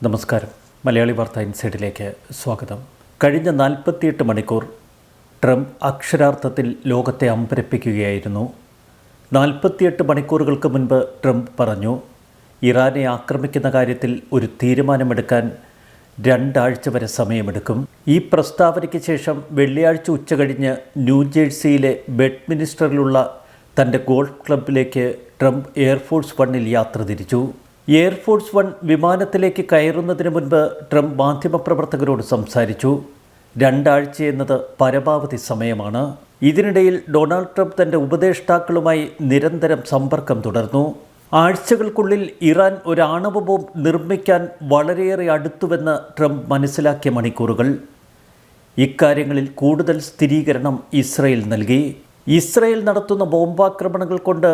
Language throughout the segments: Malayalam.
നമസ്കാരം. മലയാളി വാർത്ത ഇൻസൈഡിലേക്ക് സ്വാഗതം. കഴിഞ്ഞ 48 മണിക്കൂർ ട്രംപ് അക്ഷരാർത്ഥത്തിൽ ലോകത്തെ അമ്പരപ്പിക്കുകയായിരുന്നു. 48 മണിക്കൂറുകൾക്ക് മുൻപ് ട്രംപ് പറഞ്ഞു, ഇറാനെ ആക്രമിക്കുന്ന കാര്യത്തിൽ ഒരു തീരുമാനമെടുക്കാൻ 2 ആഴ്ച വരെ സമയമെടുക്കും. ഈ പ്രസ്താവനയ്ക്ക് ശേഷം വെള്ളിയാഴ്ച ഉച്ചകഴിഞ്ഞ് ന്യൂജേഴ്സിയിലെ ബെഡ്മിനിസ്റ്ററിലുള്ള തൻ്റെ ഗോൾഫ് ക്ലബിലേക്ക് ട്രംപ് എയർഫോഴ്സ് വണ്ണിൽ യാത്ര തിരിച്ചു. എയർഫോഴ്സ് വൺ വിമാനത്തിലേക്ക് കയറുന്നതിന് മുൻപ് ട്രംപ് മാധ്യമപ്രവർത്തകരോട് സംസാരിച്ചു. 2 ആഴ്ച എന്നത് പരമാവധി സമയമാണ്. ഇതിനിടയിൽ ഡൊണാൾഡ് ട്രംപ് തൻ്റെ ഉപദേഷ്ടാക്കളുമായി നിരന്തരം സമ്പർക്കം തുടർന്നു. ആഴ്ചകൾക്കുള്ളിൽ ഇറാൻ ഒരു ആണവ ബോംബ് നിർമ്മിക്കാൻ വളരെയേറെ അടുത്തുവെന്ന് ട്രംപ് മനസ്സിലാക്കിയ മണിക്കൂറുകൾ. ഇക്കാര്യങ്ങളിൽ കൂടുതൽ സ്ഥിരീകരണം ഇസ്രയേൽ നൽകി. ഇസ്രയേൽ നടത്തുന്ന ബോംബാക്രമണങ്ങൾ കൊണ്ട്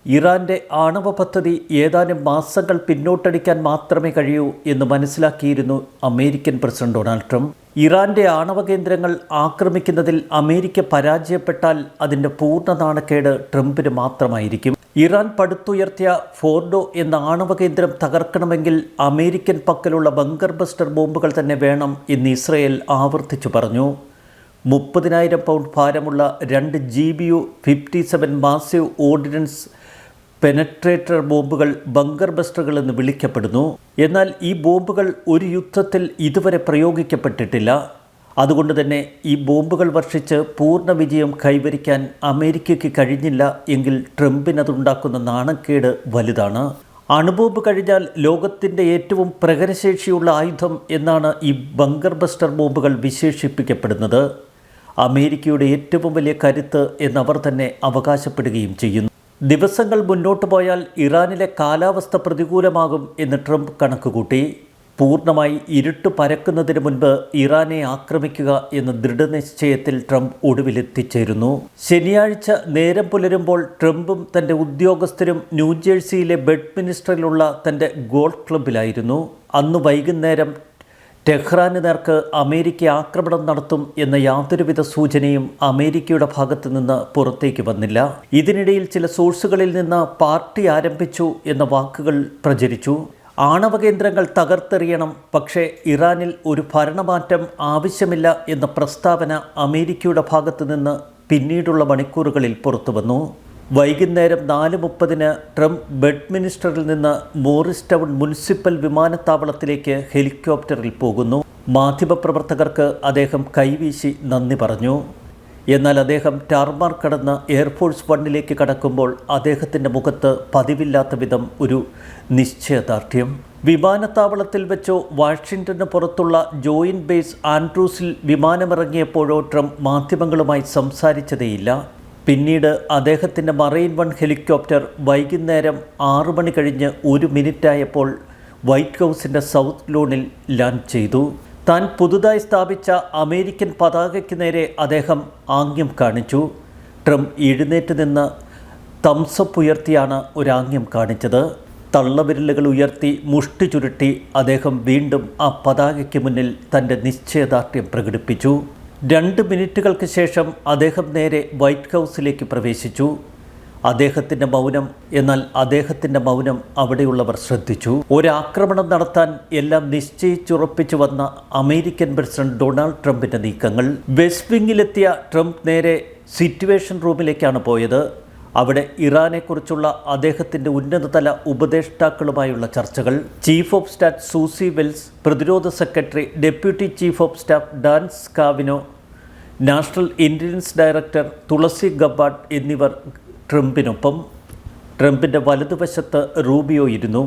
ഇറാൻ്റെ ആണവ പദ്ധതി ഏതാനും മാസങ്ങൾ പിന്നോട്ടടിക്കാൻ മാത്രമേ കഴിയൂ എന്ന് മനസ്സിലാക്കിയിരുന്നു അമേരിക്കൻ പ്രസിഡന്റ് ഡൊണാൾഡ് ട്രംപ്. ഇറാൻ്റെ ആണവ കേന്ദ്രങ്ങൾ ആക്രമിക്കുന്നതിൽ അമേരിക്ക പരാജയപ്പെട്ടാൽ അതിൻ്റെ പൂർണ്ണ നാണക്കേട് ട്രംപിന് മാത്രമായിരിക്കും. ഇറാൻ പടുത്തുയർത്തിയ ഫോർഡോ എന്ന ആണവ കേന്ദ്രം തകർക്കണമെങ്കിൽ അമേരിക്കൻ പക്കലുള്ള ബങ്കർ ബസ്റ്റർ ബോംബുകൾ തന്നെ വേണം എന്ന് ഇസ്രയേൽ ആവർത്തിച്ചു പറഞ്ഞു. 30,000 പൗണ്ട് ഭാരമുള്ള 2 GBU-57 മാസീവ് ഓർഡിനൻസ് പെനട്രേറ്റർ ബോംബുകൾ ബങ്കർ ബസ്റ്ററുകൾ എന്ന് വിളിക്കപ്പെടുന്നു. എന്നാൽ ഈ ബോംബുകൾ ഒരു യുദ്ധത്തിൽ ഇതുവരെ പ്രയോഗിക്കപ്പെട്ടിട്ടില്ല. അതുകൊണ്ട് തന്നെ ഈ ബോംബുകൾ വർഷിച്ച് പൂർണ്ണ വിജയം കൈവരിക്കാൻ അമേരിക്കയ്ക്ക് കഴിഞ്ഞില്ല എങ്കിൽ ട്രംപിനതുണ്ടാക്കുന്ന നാണക്കേട് വലുതാണ്. അണുബോംബ് കഴിഞ്ഞാൽ ലോകത്തിൻ്റെ ഏറ്റവും പ്രഹരശേഷിയുള്ള ആയുധം എന്നാണ് ഈ ബങ്കർ ബസ്റ്റർ ബോംബുകൾ വിശേഷിപ്പിക്കപ്പെടുന്നത്. അമേരിക്കയുടെ ഏറ്റവും വലിയ കരുത്ത് എന്നവർ തന്നെ അവകാശപ്പെടുകയും ചെയ്യുന്നു. ദിവസങ്ങൾ മുന്നോട്ട് പോയാൽ ഇറാനിലെ കാലാവസ്ഥ പ്രതികൂലമാകും എന്ന് ട്രംപ് കണക്കുകൂട്ടി. പൂർണ്ണമായി ഇരുട്ട് പരക്കുന്നതിന് മുൻപ് ഇറാനെ ആക്രമിക്കുക എന്ന ദൃഢനിശ്ചയത്തിൽ ട്രംപ് ഒടുവിലെത്തിച്ചേരുന്നു. ശനിയാഴ്ച നേരം പുലരുമ്പോൾ ട്രംപും തൻ്റെ ഉദ്യോഗസ്ഥരും ന്യൂജേഴ്സിയിലെ ബെഡ്മിനിസ്റ്ററിലുള്ള തൻ്റെ ഗോൾഫ് ക്ലബിലായിരുന്നു. അന്ന് വൈകുന്നേരം ടെഹ്റാന് നേർക്ക് അമേരിക്ക ആക്രമണം നടത്തും എന്ന യാതൊരുവിധ സൂചനയും അമേരിക്കയുടെ ഭാഗത്തു നിന്ന് പുറത്തേക്ക് വന്നില്ല. ഇതിനിടയിൽ ചില സോഴ്സുകളിൽ നിന്ന് പാർട്ടി ആരംഭിച്ചു എന്ന വാക്കുകൾ പ്രചരിച്ചു. ആണവ കേന്ദ്രങ്ങൾ തകർത്തെറിയണം, പക്ഷേ ഇറാനിൽ ഒരു ഭരണമാറ്റം ആവശ്യമില്ല എന്ന പ്രസ്താവന അമേരിക്കയുടെ ഭാഗത്തു നിന്ന് പിന്നീടുള്ള മണിക്കൂറുകളിൽ പുറത്തുവന്നു. വൈകുന്നേരം 4:30 ട്രംപ് ബെഡ്മിനിസ്റ്ററിൽ നിന്ന് മോറിസ് ടൗൺ മുനിസിപ്പൽ വിമാനത്താവളത്തിലേക്ക് ഹെലികോപ്റ്ററിൽ പോകുന്നു. മാധ്യമപ്രവർത്തകർക്ക് അദ്ദേഹം കൈവീശി നന്ദി പറഞ്ഞു. എന്നാൽ അദ്ദേഹം ടാർമാർ കടന്ന് എയർഫോഴ്സ് വണ്ണിലേക്ക് കടക്കുമ്പോൾ അദ്ദേഹത്തിൻ്റെ മുഖത്ത് പതിവില്ലാത്ത വിധം ഒരു നിശ്ചയദാർഢ്യം. വിമാനത്താവളത്തിൽ വെച്ചോ വാഷിങ്ടണിന് പുറത്തുള്ള ജോയിൻറ്റ് ബേസ് ആൻഡ്രൂസിൽ വിമാനമിറങ്ങിയപ്പോഴോ ട്രംപ് മാധ്യമങ്ങളുമായി സംസാരിച്ചതേയില്ല. പിന്നീട് അദ്ദേഹത്തിൻ്റെ മറൈൻ വൺ ഹെലികോപ്റ്റർ വൈകുന്നേരം 6 മണി കഴിഞ്ഞ് 1 മിനിറ്റായപ്പോൾ വൈറ്റ് ഹൗസിൻ്റെ സൗത്ത് ലോണിൽ ലാൻഡ് ചെയ്തു. താൻ പുതുതായി സ്ഥാപിച്ച അമേരിക്കൻ പതാകയ്ക്ക് നേരെ അദ്ദേഹം ആംഗ്യം കാണിച്ചു. ട്രംപ് എഴുന്നേറ്റ് നിന്ന് തംസപ്പ് ഉയർത്തിയാണ് ഒരാംഗ്യം കാണിച്ചത്. തള്ളവിരലുകൾ ഉയർത്തി മുഷ്ടി ചുരുട്ടി അദ്ദേഹം വീണ്ടും ആ പതാകയ്ക്ക് മുന്നിൽ തൻ്റെ നിശ്ചയദാർഢ്യം പ്രകടിപ്പിച്ചു. 2 മിനിറ്റുകൾക്ക് ശേഷം അദ്ദേഹം നേരെ വൈറ്റ് ഹൗസിലേക്ക് പ്രവേശിച്ചു. അദ്ദേഹത്തിൻ്റെ മൗനം അവിടെയുള്ളവർ ശ്രദ്ധിച്ചു. ഒരാക്രമണം നടത്താൻ എല്ലാം നിശ്ചയിച്ചുറപ്പിച്ചു വന്ന അമേരിക്കൻ പ്രസിഡന്റ് ഡൊണാൾഡ് ട്രംപിൻ്റെ നീക്കങ്ങൾ. വെസ്റ്റ് വിങ്ങിലെത്തിയ ട്രംപ് നേരെ സിറ്റുവേഷൻ റൂമിലേക്കാണ് പോയത്. അവിടെ ഇറാനെക്കുറിച്ചുള്ള അദ്ദേഹത്തിൻ്റെ ഉന്നതതല ഉപദേഷ്ടാക്കളുമായുള്ള ചർച്ചകൾ. Chief of staff Susie Wiles, പ്രതിരോധ secretary deputy chief of staff Dan Scavino, national intelligence director Tulsi Gabbard എന്നിവർ ട്രംപിനൊപ്പം. ട്രംപിൻ്റെ വലതുവശത്ത് റൂബിയോ ഇരുന്നു.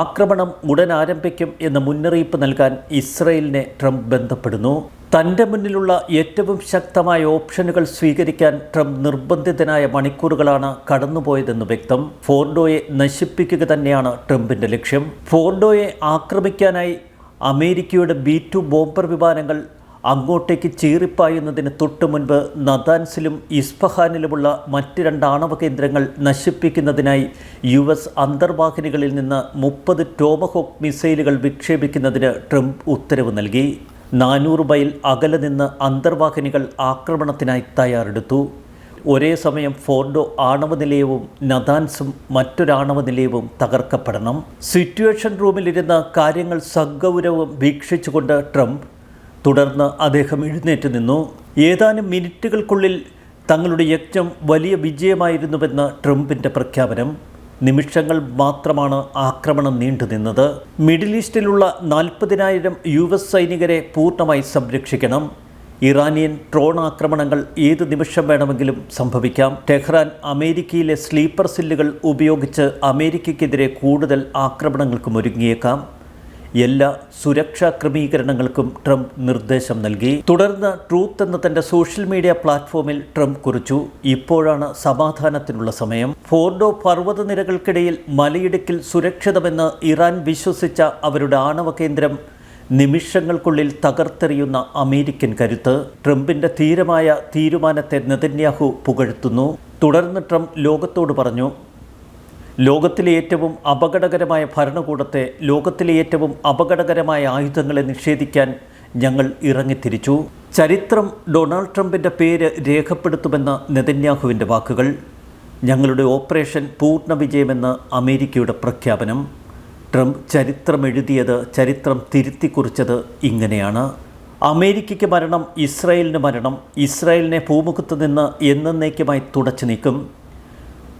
ആക്രമണം ഉടൻ ആരംഭിക്കും എന്ന മുന്നറിയിപ്പ് നൽകാൻ ഇസ്രയേലിനെ ട്രംപ് ബന്ധപ്പെടുന്നു. തൻ്റെ മുന്നിലുള്ള ഏറ്റവും ശക്തമായ ഓപ്ഷനുകൾ സ്വീകരിക്കാൻ ട്രംപ് നിർബന്ധിതനായ മണിക്കൂറുകളാണ് കടന്നുപോയതെന്ന് വ്യക്തം. ഫോർഡോയെ നശിപ്പിക്കുക തന്നെയാണ് ട്രംപിൻ്റെ ലക്ഷ്യം. ഫോർഡോയെ ആക്രമിക്കാനായി അമേരിക്കയുടെ B-2 ബോംബർ വിമാനങ്ങൾ അങ്ങോട്ടേക്ക് ചീറിപ്പായുന്നതിന് തൊട്ടു മുൻപ് നതാൻസിലും ഇസ്ഫഹാനിലുമുള്ള മറ്റ് 2 ആണവ കേന്ദ്രങ്ങൾ നശിപ്പിക്കുന്നതിനായി US അന്തർവാഹിനികളിൽ നിന്ന് 30 ടോമഹോക്ക് മിസൈലുകൾ വിക്ഷേപിക്കുന്നതിന് ട്രംപ് ഉത്തരവ് നൽകി. 400 മൈൽ അകലെ നിന്ന് അന്തർവാഹിനികൾ ആക്രമണത്തിനായി തയ്യാറെടുത്തു. ഒരേ സമയം ഫോർഡോ ആണവ നിലയവും നതാൻസും മറ്റൊരാണവ നിലയവും തകർക്കപ്പെടണം. സിറ്റുവേഷൻ റൂമിലിരുന്ന കാര്യങ്ങൾ സഗൗരവം വീക്ഷിച്ചുകൊണ്ട് ട്രംപ് തുടർന്ന് അദ്ദേഹം എഴുന്നേറ്റ് നിന്നു. ഏതാനും മിനിറ്റുകൾക്കുള്ളിൽ തങ്ങളുടെ യജ്ഞം വലിയ വിജയമായിരുന്നുവെന്ന് ട്രംപിൻ്റെ പ്രഖ്യാപനം. നിമിഷങ്ങൾ മാത്രമാണ് ആക്രമണം നീണ്ടുനിന്നത്. മിഡിൽ ഈസ്റ്റിലുള്ള 40,000 US സൈനികരെ പൂർണ്ണമായി സംരക്ഷിക്കണം. ഇറാനിയൻ ഡ്രോൺ ആക്രമണങ്ങൾ ഏത് നിമിഷം വേണമെങ്കിലും സംഭവിക്കാം. ടെഹ്റാൻ അമേരിക്കയിലെ സ്ലീപ്പർ സെല്ലുകൾ ഉപയോഗിച്ച് അമേരിക്കയ്ക്കെതിരെ കൂടുതൽ ആക്രമണങ്ങൾക്കും ഒരുങ്ങിയേക്കാം. എല്ലാ സുരക്ഷാ ക്രമീകരണങ്ങൾക്കും ട്രംപ് നിർദ്ദേശം നൽകി. തുടർന്ന് ട്രൂത്ത് എന്ന തൻ്റെ സോഷ്യൽ മീഡിയ പ്ലാറ്റ്ഫോമിൽ ട്രംപ് കുറിച്ചു, ഇപ്പോഴാണ് സമാധാനത്തിനുള്ള സമയം. ഫോർഡോ പർവ്വതനിരകൾക്കിടയിൽ മലയിടുക്കിൽ സുരക്ഷിതമെന്ന് ഇറാൻ വിശ്വസിച്ച അവരുടെ ആണവ കേന്ദ്രം നിമിഷങ്ങൾക്കുള്ളിൽ തകർത്തെറിയുന്ന അമേരിക്കൻ കരുത്ത്. ട്രംപിൻ്റെ ധീരമായ തീരുമാനത്തെ നെതന്യാഹു പുകഴ്ത്തുന്നു. തുടർന്ന് ട്രംപ് ലോകത്തോട് പറഞ്ഞു, ലോകത്തിലെ ഏറ്റവും അപകടകരമായ ഭരണകൂടത്തെ, ലോകത്തിലെ ഏറ്റവും അപകടകരമായ ആയുധങ്ങളെ നിഷേധിക്കാൻ ഞങ്ങൾ ഇറങ്ങിത്തിരിച്ചു. ചരിത്രം ഡൊണാൾഡ് ട്രംപിൻ്റെ പേര് രേഖപ്പെടുത്തുമെന്ന നെതന്യാഹുവിൻ്റെ വാക്കുകൾ. ഞങ്ങളുടെ ഓപ്പറേഷൻ പൂർണ്ണ വിജയമെന്ന് അമേരിക്കയുടെ പ്രഖ്യാപനം. ട്രംപ് ചരിത്രം എഴുതിയത്, ചരിത്രം തിരുത്തിക്കുറിച്ചത് ഇങ്ങനെയാണ്: അമേരിക്കയ്ക്ക് മരണം, ഇസ്രായേലിന് മരണം. ഇസ്രായേലിനെ ഭൂമുഖത്ത് നിന്ന് എന്നേക്കുമായി തുടച്ചു നീക്കും.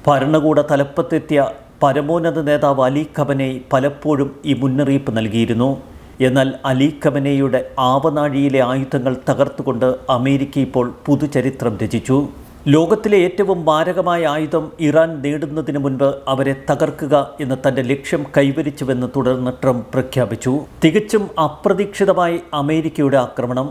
ഭരണകൂട തലപ്പത്തെത്തിയ പരമോന്നത നേതാവ് അലി ഖമനേയി പലപ്പോഴും ഈ മുന്നറിയിപ്പ് നൽകിയിരുന്നു. എന്നാൽ അലി ഖമനേയിയുടെ ആവനാഴിയിലെ ആയുധങ്ങൾ തകർത്തുകൊണ്ട് അമേരിക്ക ഇപ്പോൾ പുതുചരിത്രം രചിച്ചു. ലോകത്തിലെ ഏറ്റവും മാരകമായ ആയുധം ഇറാൻ നേടുന്നതിന് മുൻപ് അവരെ തകർക്കുക എന്ന തൻ്റെ ലക്ഷ്യം കൈവരിച്ചുവെന്ന് തുടർന്ന് ട്രംപ് പ്രഖ്യാപിച്ചു. തികച്ചും അപ്രതീക്ഷിതമായി അമേരിക്കയുടെ ആക്രമണം.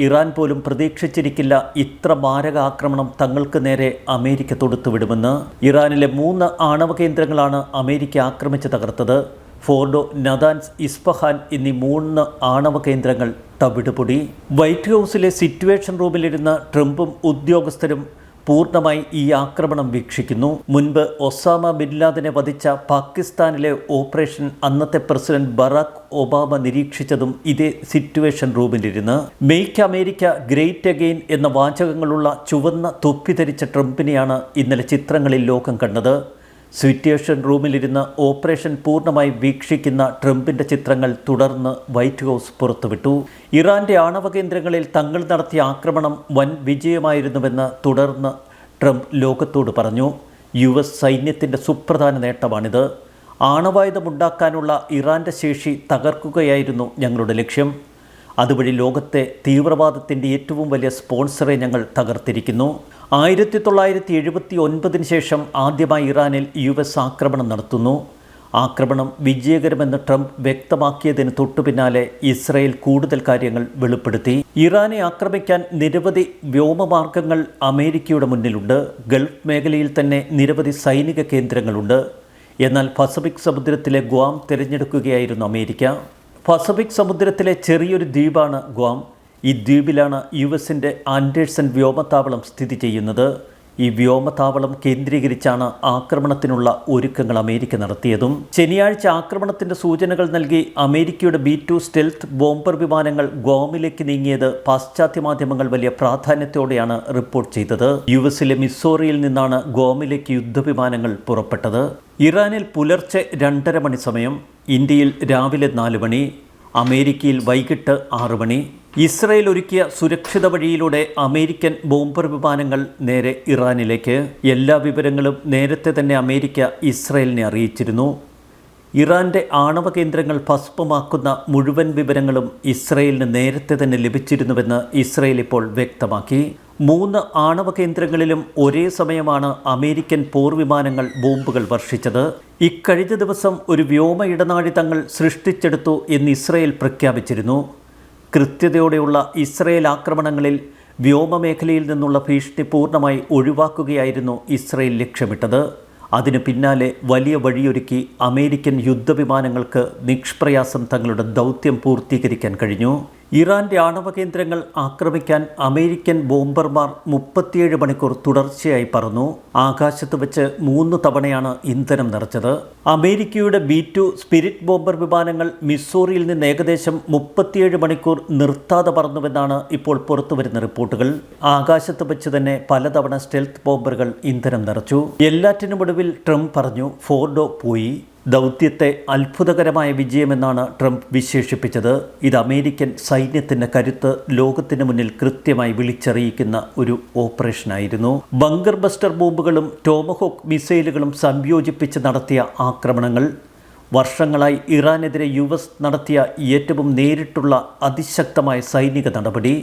ഇറാൻ പോലും പ്രതീക്ഷിച്ചിരിക്കില്ല ഇത്ര മാരക ആക്രമണം തങ്ങൾക്ക് നേരെ അമേരിക്ക തൊടുത്തുവിടുമെന്ന്. ഇറാനിലെ 3 ആണവ കേന്ദ്രങ്ങളാണ് അമേരിക്ക ആക്രമിച്ച് തകർത്തത്. ഫോർഡോ, നതാൻസ്, ഇസ്ഫഹാൻ എന്നീ 3 ആണവ കേന്ദ്രങ്ങൾ തവിടുപൊടി. വൈറ്റ് ഹൗസിലെ സിറ്റുവേഷൻ റൂമിലിരുന്ന ട്രംപും ഉദ്യോഗസ്ഥരും പൂർണ്ണമായി ഈ ആക്രമണം വീക്ഷിക്കുന്നു. മുൻപ് ഒസാമ ബിൻ ലാദനെ വധിച്ച പാകിസ്ഥാനിലെ ഓപ്പറേഷൻ അന്നത്തെ പ്രസിഡന്റ് ബറാക് ഒബാമ നിരീക്ഷിച്ചതും ഇതേ സിറ്റുവേഷൻ റൂമിലിരുന്ന്. മെയ്ക്ക് അമേരിക്ക ഗ്രേറ്റ് അഗെയിൻ എന്ന വാചകങ്ങളുള്ള ചുവന്ന തൊപ്പി ധരിച്ച ട്രംപിനെയാണ് ഇന്നലെ ചിത്രങ്ങളിൽ ലോകം കണ്ടത്. സിറ്റുവേഷൻ റൂമിലിരുന്ന് ഓപ്പറേഷൻ പൂർണ്ണമായി വീക്ഷിക്കുന്ന ട്രംപിൻ്റെ ചിത്രങ്ങൾ തുടർന്ന് വൈറ്റ് ഹൗസ് പുറത്തുവിട്ടു. ഇറാൻ്റെ ആണവ കേന്ദ്രങ്ങളിൽ തങ്ങൾ നടത്തിയ ആക്രമണം വൻ വിജയമായിരുന്നുവെന്ന് തുടർന്ന് ട്രംപ് ലോകത്തോട് പറഞ്ഞു. US സൈന്യത്തിൻ്റെ സുപ്രധാന നേട്ടമാണിത്. ആണവായുധമുണ്ടാക്കാനുള്ള ഇറാൻ്റെ ശേഷി തകർക്കുകയായിരുന്നു ഞങ്ങളുടെ ലക്ഷ്യം. അതുവഴി ലോകത്തെ തീവ്രവാദത്തിൻ്റെ ഏറ്റവും വലിയ സ്പോൺസറെ ഞങ്ങൾ തകർത്തിരിക്കുന്നു. 1979 ശേഷം ആദ്യമായി ഇറാനിൽ US ആക്രമണം നടത്തുന്നു. ആക്രമണം വിജയകരമെന്ന് ട്രംപ് വ്യക്തമാക്കിയതിന് തൊട്ടുപിന്നാലെ ഇസ്രായേൽ കൂടുതൽ കാര്യങ്ങൾ വെളിപ്പെടുത്തി. ഇറാനെ ആക്രമിക്കാൻ നിരവധി വ്യോമമാർഗങ്ങൾ അമേരിക്കയുടെ മുന്നിലുണ്ട്. ഗൾഫ് മേഖലയിൽ തന്നെ നിരവധി സൈനിക കേന്ദ്രങ്ങളുണ്ട്. എന്നാൽ പസഫിക് സമുദ്രത്തിലെ ഗ്വാം തിരഞ്ഞെടുക്കുകയായിരുന്നു അമേരിക്ക. പസഫിക് സമുദ്രത്തിലെ ചെറിയൊരു ദ്വീപാണ് ഗ്വാം. ഈ ദ്വീപിലാണ് US-ൻ്റെ ആൻഡേഴ്സൺ വ്യോമത്താവളം സ്ഥിതി ചെയ്യുന്നത്. ഈ വ്യോമത്താവളം കേന്ദ്രീകരിച്ചാണ് ആക്രമണത്തിനുള്ള ഒരുക്കങ്ങൾ അമേരിക്ക നടത്തിയതും. ശനിയാഴ്ച ആക്രമണത്തിൻ്റെ സൂചനകൾ നൽകി അമേരിക്കയുടെ B-2 സ്റ്റെൽത്ത് ബോംബർ വിമാനങ്ങൾ ഗ്വാമിലേക്ക് നീങ്ങിയത് പാശ്ചാത്യ മാധ്യമങ്ങൾ വലിയ പ്രാധാന്യത്തോടെയാണ് റിപ്പോർട്ട് ചെയ്തത്. US-ലെ മിസോറിയിൽ നിന്നാണ് ഗ്വാമിലേക്ക് യുദ്ധവിമാനങ്ങൾ പുറപ്പെട്ടത്. ഇറാനിൽ പുലർച്ചെ 2:30 മണി സമയം, ഇന്ത്യയിൽ രാവിലെ 4 മണി, അമേരിക്കയിൽ വൈകിട്ട് 6 മണി. ഇസ്രായേൽ ഒരുക്കിയ സുരക്ഷിത വഴിയിലൂടെ അമേരിക്കൻ ബോംബർ വിമാനങ്ങൾ നേരെ ഇറാനിലേക്ക്. എല്ലാ വിവരങ്ങളും നേരത്തെ തന്നെ അമേരിക്ക ഇസ്രായേലിനെ അറിയിച്ചിരുന്നു. ഇറാൻ്റെ ആണവ കേന്ദ്രങ്ങൾ ഭസ്മമാക്കുന്ന മുഴുവൻ വിവരങ്ങളും ഇസ്രായേലിന് നേരത്തെ തന്നെ ലഭിച്ചിരുന്നുവെന്ന് ഇസ്രായേൽ ഇപ്പോൾ വ്യക്തമാക്കി. 3 ആണവ കേന്ദ്രങ്ങളിലും ഒരേ സമയമാണ് അമേരിക്കൻ പോർവിമാനങ്ങൾ ബോംബുകൾ വർഷിച്ചത്. ഇക്കഴിഞ്ഞ ദിവസം ഒരു വ്യോമ ഇടനാഴി തങ്ങൾ സൃഷ്ടിച്ചെടുത്തു എന്ന് ഇസ്രായേൽ പ്രഖ്യാപിച്ചിരുന്നു. കൃത്യതയോടെയുള്ള ഇസ്രായേൽ ആക്രമണങ്ങളിൽ വ്യോമമേഖലയിൽ നിന്നുള്ള ഭീഷണി പൂർണ്ണമായി ഒഴിവാക്കുകയായിരുന്നു ഇസ്രായേൽ ലക്ഷ്യമിട്ടത്. അതിന് പിന്നാലെ വലിയ വഴിയൊരുക്കി അമേരിക്കൻ യുദ്ധവിമാനങ്ങൾക്ക് നിഷ്പ്രയാസം തങ്ങളുടെ ദൗത്യം പൂർത്തീകരിക്കാൻ കഴിഞ്ഞു. ഇറാന്റെ ആണവ കേന്ദ്രങ്ങൾ ആക്രമിക്കാൻ അമേരിക്കൻ ബോംബർമാർ 37 മണിക്കൂർ തുടർച്ചയായി പറന്നു. ആകാശത്ത് വെച്ച് 3 തവണയാണ് ഇന്ധനം നിറച്ചത്. അമേരിക്കയുടെ B-2 സ്പിരിറ്റ് ബോംബർ വിമാനങ്ങൾ മിസ്സൂറിയിൽ നിന്ന് ഏകദേശം 37 മണിക്കൂർ നിർത്താതെ പറന്നുവെന്നാണ് ഇപ്പോൾ പുറത്തുവരുന്ന റിപ്പോർട്ടുകൾ. ആകാശത്ത് വെച്ച് തന്നെ പലതവണ സ്റ്റെൽത്ത് ബോംബറുകൾ ഇന്ധനം നിറച്ചു. എല്ലാറ്റിനുമൊടുവിൽ ട്രംപ് പറഞ്ഞു, ഫോർഡോ പോയി. ദൗത്യത്തെ അത്ഭുതകരമായ വിജയമെന്നാണ് ട്രംപ് വിശേഷിപ്പിച്ചത്. ഇത് അമേരിക്കൻ സൈന്യത്തിൻ്റെ കരുത്ത് ലോകത്തിന് മുന്നിൽ കൃത്യമായി വിളിച്ചറിയിക്കുന്ന ഒരു ഓപ്പറേഷനായിരുന്നു. ബങ്കർ ബസ്റ്റർ ബോംബുകളും ടോമഹോക്ക് മിസൈലുകളും സംയോജിപ്പിച്ച് നടത്തിയ ആക്രമണങ്ങൾ വർഷങ്ങളായി ഇറാനെതിരെ US നടത്തിയ ഏറ്റവും നേരിട്ടുള്ള അതിശക്തമായ സൈനിക നടപടി.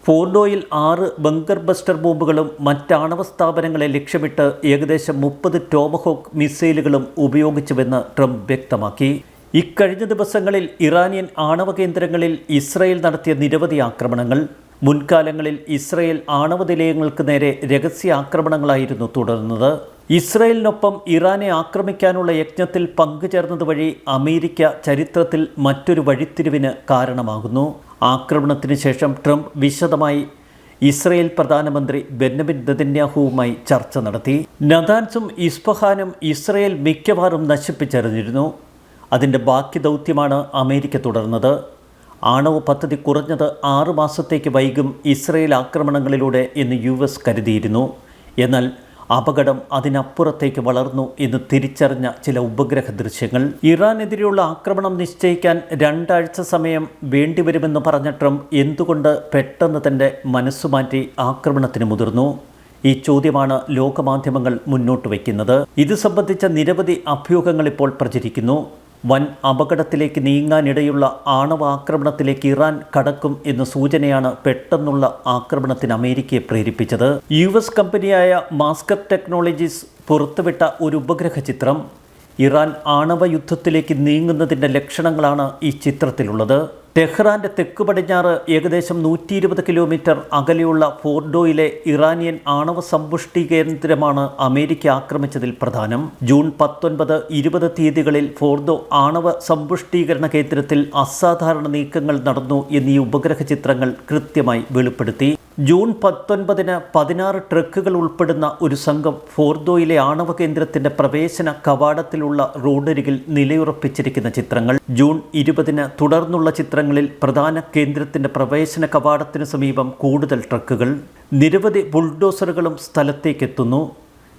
ഫോർഡോയിൽ 6 ബങ്കർ ബസ്റ്റർ ബോംബുകളും മറ്റാണവ സ്ഥാപനങ്ങളെ ലക്ഷ്യമിട്ട് ഏകദേശം 30 ടോമഹോക്ക് മിസൈലുകളും ഉപയോഗിച്ചുവെന്ന് ട്രംപ് വ്യക്തമാക്കി. ഇക്കഴിഞ്ഞ ദിവസങ്ങളിൽ ഇറാനിയൻ ആണവ കേന്ദ്രങ്ങളിൽ ഇസ്രയേൽ നടത്തിയ നിരവധി ആക്രമണങ്ങൾ. മുൻകാലങ്ങളിൽ ഇസ്രയേൽ ആണവ നിലയങ്ങൾക്ക് നേരെ രഹസ്യ ആക്രമണങ്ങളായിരുന്നു തുടർന്നത്. ഇസ്രയേലിനൊപ്പം ഇറാനെ ആക്രമിക്കാനുള്ള യജ്ഞത്തിൽ പങ്കുചേർന്നത് വഴി അമേരിക്ക ചരിത്രത്തിൽ മറ്റൊരു വഴിത്തിരിവിന് കാരണമാകുന്നു. ആക്രമണത്തിന് ശേഷം ട്രംപ് വിശദമായി ഇസ്രയേൽ പ്രധാനമന്ത്രി ബെന്യമിൻ നെതന്യാഹുവുമായി ചർച്ച നടത്തി. നതാൻസും ഇസ്ഫഹാനും ഇസ്രയേൽ മിക്കവാറും നശിപ്പിച്ചെറിഞ്ഞിരുന്നു. അതിൻ്റെ ബാക്കി ദൗത്യമാണ് അമേരിക്ക തുടർന്നത്. ആണവ പദ്ധതി കുറഞ്ഞത് 6 മാസത്തേക്ക് വൈകും ഇസ്രയേൽ ആക്രമണങ്ങളിലൂടെ എന്ന് US കരുതിയിരുന്നു. എന്നാൽ അപകടം അതിനപ്പുറത്തേക്ക് വളർന്നു എന്ന് തിരിച്ചറിഞ്ഞ ചില ഉപഗ്രഹ ദൃശ്യങ്ങൾ. ഇറാനെതിരെയുള്ള ആക്രമണം നിശ്ചയിക്കാൻ 2 ആഴ്ച സമയം വേണ്ടിവരുമെന്ന് പറഞ്ഞ ട്രംപ് എന്തുകൊണ്ട് പെട്ടെന്ന് തൻ്റെ മനസ്സുമാറ്റി ആക്രമണത്തിന് മുതിർന്നു? ഈ ചോദ്യമാണ് ലോകമാധ്യമങ്ങൾ മുന്നോട്ട് വയ്ക്കുന്നത്. ഇത് സംബന്ധിച്ച നിരവധി അഭ്യൂഹങ്ങൾ ഇപ്പോൾ പ്രചരിക്കുന്നു. വൻ അപകടത്തിലേക്ക് നീങ്ങാനിടയുള്ള ആണവ ആക്രമണത്തിലേക്ക് ഇറാൻ കടക്കും എന്ന സൂചനയാണ് പെട്ടെന്നുള്ള ആക്രമണത്തിന് അമേരിക്കയെ പ്രേരിപ്പിച്ചത്. US കമ്പനിയായ മാസ്കർ ടെക്നോളജീസ് പുറത്തുവിട്ട ഒരു ഉപഗ്രഹ ചിത്രം ഇറാൻ ആണവ യുദ്ധത്തിലേക്ക് നീങ്ങുന്നതിൻ്റെ ലക്ഷണങ്ങളാണ് ഈ ചിത്രത്തിലുള്ളത്. ടെഹ്റാൻ്റെ തെക്ക് പടിഞ്ഞാറ് ഏകദേശം 120 കിലോമീറ്റർ അകലെയുള്ള ഫോർഡോയിലെ ഇറാനിയൻ ആണവ സമ്പുഷ്ടി കേന്ദ്രമാണ് അമേരിക്ക ആക്രമിച്ചതിൽ പ്രധാനം. ജൂൺ 19, 20 തീയതികളിൽ ഫോർഡോ ആണവ സമ്പുഷ്ടീകരണ കേന്ദ്രത്തിൽ അസാധാരണ നീക്കങ്ങൾ നടന്നു എന്നീ ഉപഗ്രഹ ചിത്രങ്ങൾ കൃത്യമായി വെളിപ്പെടുത്തി. ജൂൺ 19-ന് 16 ട്രക്കുകൾ ഉൾപ്പെടുന്ന ഒരു സംഘം ഫോർദോയിലെ ആണവ കേന്ദ്രത്തിന്റെ പ്രവേശന കവാടത്തിലുള്ള റോഡരികിൽ നിലയുറപ്പിച്ചിരിക്കുന്ന ചിത്രങ്ങൾ. ജൂൺ 20-ന് തുടർന്നുള്ള ചിത്രങ്ങളിൽ പ്രധാന കേന്ദ്രത്തിന്റെ പ്രവേശന കവാടത്തിന് സമീപം കൂടുതൽ ട്രക്കുകൾ, നിരവധി ബുൾഡോസറുകളും സ്ഥലത്തേക്കെത്തുന്നു.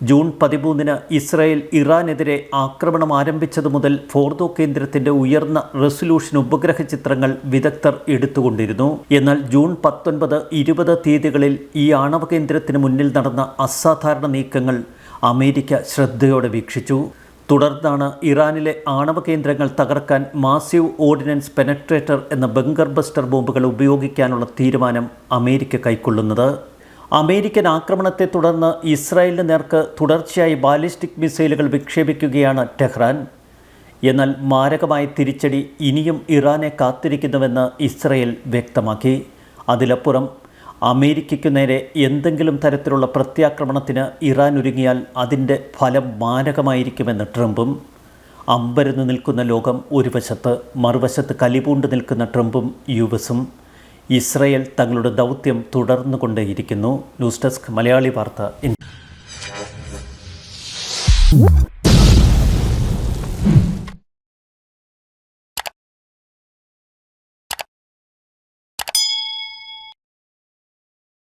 ജൂൺ 13-ന് ഇസ്രായേൽ ഇറാനെതിരെ ആക്രമണം ആരംഭിച്ചതു മുതൽ ഫോർദോ കേന്ദ്രത്തിന്റെ ഉയർന്ന റെസൊല്യൂഷൻ ഉപഗ്രഹ ചിത്രങ്ങൾ വിദഗ്ധർ എടുത്തുകൊണ്ടിരുന്നു. എന്നാൽ ജൂൺ 19, 20 തീയതികളിൽ ഈ ആണവ കേന്ദ്രത്തിന് മുന്നിൽ നടന്ന അസാധാരണ നീക്കങ്ങൾ അമേരിക്ക ശ്രദ്ധയോടെ വീക്ഷിച്ചു. തുടർന്നാണ് ഇറാനിലെ ആണവ കേന്ദ്രങ്ങൾ തകർക്കാൻ മാസീവ് ഓർഡിനൻസ് പെനട്രേറ്റർ എന്ന ബങ്കർ ബസ്റ്റർ ബോംബുകൾ ഉപയോഗിക്കാനുള്ള തീരുമാനം അമേരിക്ക കൈക്കൊള്ളുന്നത്. അമേരിക്കൻ ആക്രമണത്തെ തുടർന്ന് ഇസ്രായേലിന് നേർക്ക് തുടർച്ചയായി ബാലിസ്റ്റിക് മിസൈലുകൾ വിക്ഷേപിക്കുകയാണ് ടെഹ്റാൻ. എന്നാൽ മാരകമായ തിരിച്ചടി ഇനിയും ഇറാനെ കാത്തിരിക്കുന്നുവെന്ന് ഇസ്രായേൽ വ്യക്തമാക്കി. അതിലപ്പുറം അമേരിക്കയ്ക്കു നേരെ എന്തെങ്കിലും തരത്തിലുള്ള പ്രത്യാക്രമണത്തിന് ഇറാൻ ഒരുങ്ങിയാൽ അതിൻ്റെ ഫലം മാരകമായിരിക്കുമെന്ന് ട്രംപും. അമ്പരന്ന് നിൽക്കുന്ന ലോകം ഒരു വശത്ത്, മറുവശത്ത് കലിപൂണ്ട് നിൽക്കുന്ന ട്രംപും US-ഉം. ഇസ്രായേൽ തങ്ങളുടെ ദൗത്യം തുടർന്നുകൊണ്ടേയിരിക്കുന്നു. ന്യൂസ് ഡെസ്ക് മലയാളി വാർത്ത.